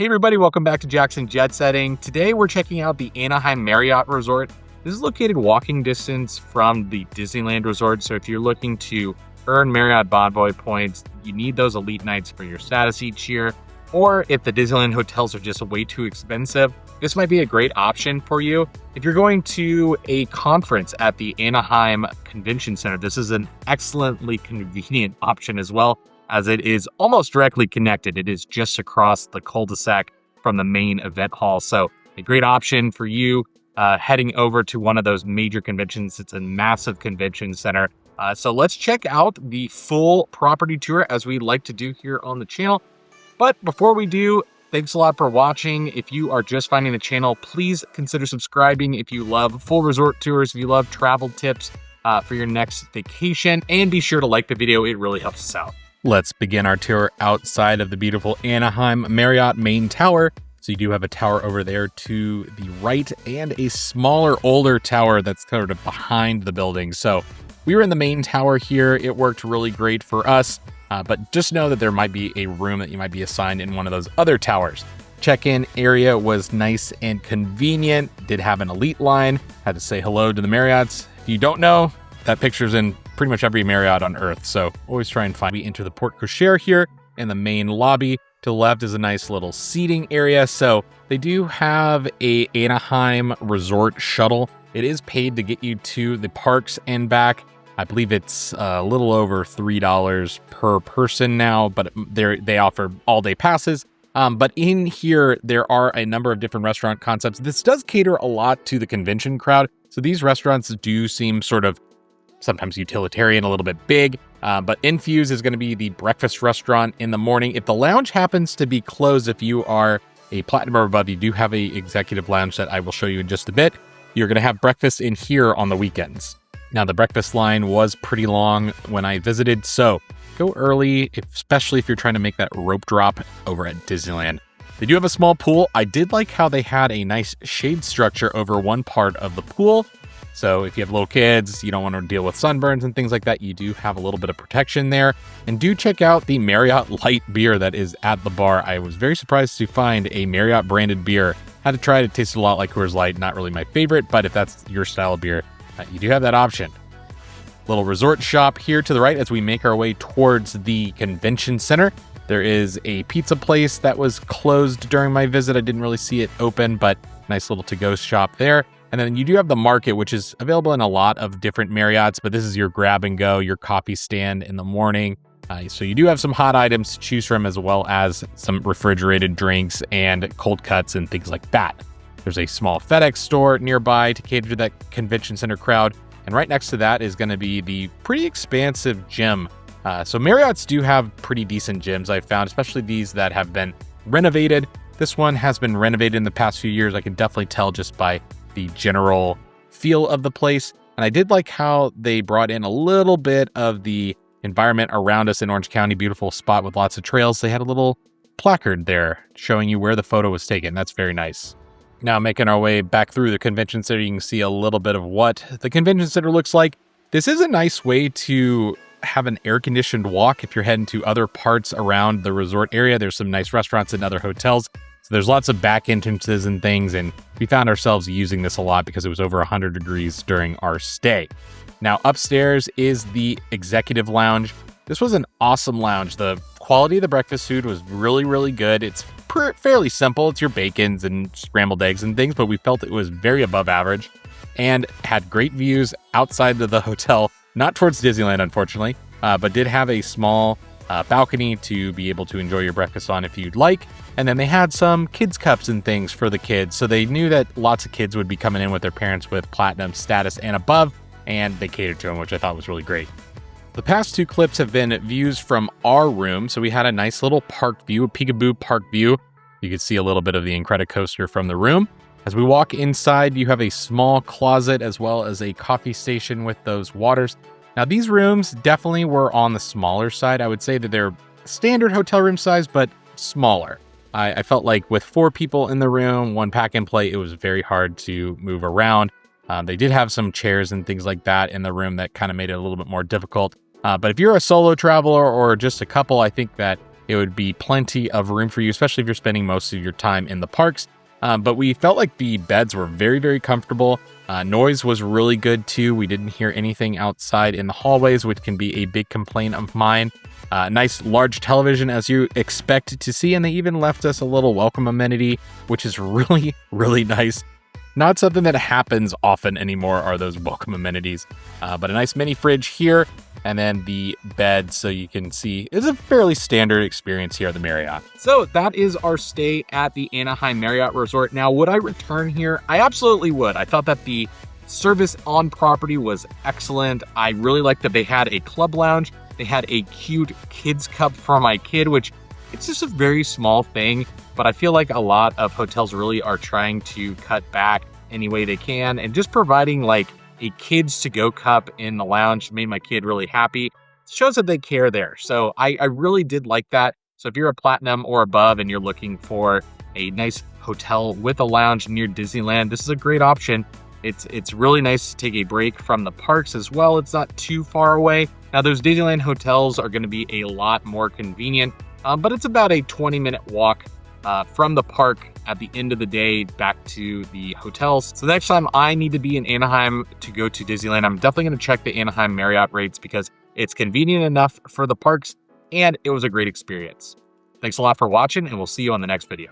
Hey everybody, welcome back to Jackson Jet Setting. Today we're checking out the Anaheim Marriott Resort. This is located walking distance from the Disneyland Resort, so if you're looking to earn Marriott Bonvoy points, you need those elite nights for your status each year, or if the Disneyland hotels are just way too expensive, this might be a great option for you. If you're going to a conference at the Anaheim Convention Center, this is an excellently convenient option as well, as it is almost directly connected. It is just across the cul-de-sac from the main event hall. So a great option for you heading over to one of those major conventions. It's a massive convention center. So let's check out the full property tour as we like to do here on the channel. But before we do, thanks a lot for watching. If you are just finding the channel, please consider subscribing if you love full resort tours, if you love travel tips for your next vacation, and be sure to like the video. It really helps us out. Let's begin our tour outside of the beautiful Anaheim Marriott main tower. So you do have a tower over there to the right and a smaller, older tower that's sort of behind the building. So we were in the main tower here. It worked really great for us, but just know that there might be a room that you might be assigned in one of those other towers. Check-in area was nice and convenient. Did have an elite line. Had to say hello to the Marriotts. If you don't know, that picture's in pretty much every Marriott on Earth, so always try and find. We enter the porte cochere here in the main lobby. To the left is a nice little seating area. So they do have a Anaheim Resort shuttle. It is paid to get you to the parks and back. I believe it's a little over $3 per person now, but they offer all-day passes. But in here, there are a number of different restaurant concepts. This does cater a lot to the convention crowd. So these restaurants do seem sort of sometimes utilitarian, a little bit big, but Infuse is going to be the breakfast restaurant in the morning. If the lounge happens to be closed, if you are a platinum or above, you do have a executive lounge that I will show you in just a bit. You're going to have breakfast in here on the weekends. Now, the breakfast line was pretty long when I visited, so go early, especially if you're trying to make that rope drop over at Disneyland. They do have a small pool. I did like how they had a nice shade structure over one part of the pool. So if you have little kids, you don't want to deal with sunburns and things like that, you do have a little bit of protection there. And do check out the Marriott Light beer that is at the bar. I was very surprised to find a Marriott branded beer. Had to try it. It tasted a lot like Coors Light. Not really my favorite, but if that's your style of beer, you do have that option. Little resort shop here to the right as we make our way towards the convention center. There is a pizza place that was closed during my visit. I didn't really see it open, but nice little to-go shop there. And then you do have the market, which is available in a lot of different Marriotts, but this is your grab and go, your coffee stand in the morning. So you do have some hot items to choose from, as well as some refrigerated drinks and cold cuts and things like that. There's a small FedEx store nearby to cater to that convention center crowd. And right next to that is going to be the pretty expansive gym. So Marriotts do have pretty decent gyms, I've found, especially these that have been renovated. This one has been renovated in the past few years. I can definitely tell just by the general feel of the place. And I did like how they brought in a little bit of the environment around us in Orange County. Beautiful spot with lots of trails. They had a little placard there showing you where the photo was taken. That's very nice. Now making our way back through the convention center, you can see a little bit of what the convention center looks like. This is a nice way to have an air-conditioned walk if you're heading to other parts around the resort area. There's some nice restaurants and other hotels. So there's lots of back entrances and things, and we found ourselves using this a lot because it was over 100 degrees during our stay. Now upstairs is the executive lounge. This was an awesome lounge. The quality of the breakfast food was really, really good. It's fairly simple. It's your bacons and scrambled eggs and things, but we felt it was very above average and had great views outside of the hotel, not towards Disneyland, unfortunately, but did have a small balcony to be able to enjoy your breakfast on if you'd like. And then they had some kids cups and things for the kids. So they knew that lots of kids would be coming in with their parents with platinum status and above, and they catered to them, which I thought was really great. The past two clips have been views from our room. So we had a nice little park view, a peekaboo park view. You could see a little bit of the Incredicoaster from the room. As we walk inside, you have a small closet as well as a coffee station with those waters. Now, these rooms definitely were on the smaller side. I would say that they're standard hotel room size, but smaller. I felt like with 4 people in the room, 1 pack and play, it was very hard to move around. They did have some chairs and things like that in the room that kind of made it a little bit more difficult. But if you're a solo traveler or just a couple, I think that it would be plenty of room for you, especially if you're spending most of your time in the parks. But we felt like the beds were very, very comfortable. Noise was really good too. We didn't hear anything outside in the hallways, which can be a big complaint of mine. Nice large television as you expect to see, and they even left us a little welcome amenity, which is really, really nice. Not something that happens often anymore are those welcome amenities, but a nice mini fridge here, and then the bed, so you can see it's a fairly standard experience here at the Marriott. So that is our stay at the Anaheim Marriott Resort. Now, would I return here? I absolutely would. I thought that the service on property was excellent. I really liked that they had a club lounge. They had a cute kids cup for my kid, which it's just a very small thing, but I feel like a lot of hotels really are trying to cut back any way they can, and just providing like a kids to go cup in the lounge made my kid really happy. It shows that they care there. So I really did like that. So if you're a platinum or above and you're looking for a nice hotel with a lounge near Disneyland, this is a great option. It's really nice to take a break from the parks as well. It's not too far away. Now, those Disneyland hotels are going to be a lot more convenient, but it's about a 20-minute walk from the park at the end of the day back to the hotels. So the next time I need to be in Anaheim to go to Disneyland, I'm definitely going to check the Anaheim Marriott rates because it's convenient enough for the parks and it was a great experience. Thanks a lot for watching, and we'll see you on the next video.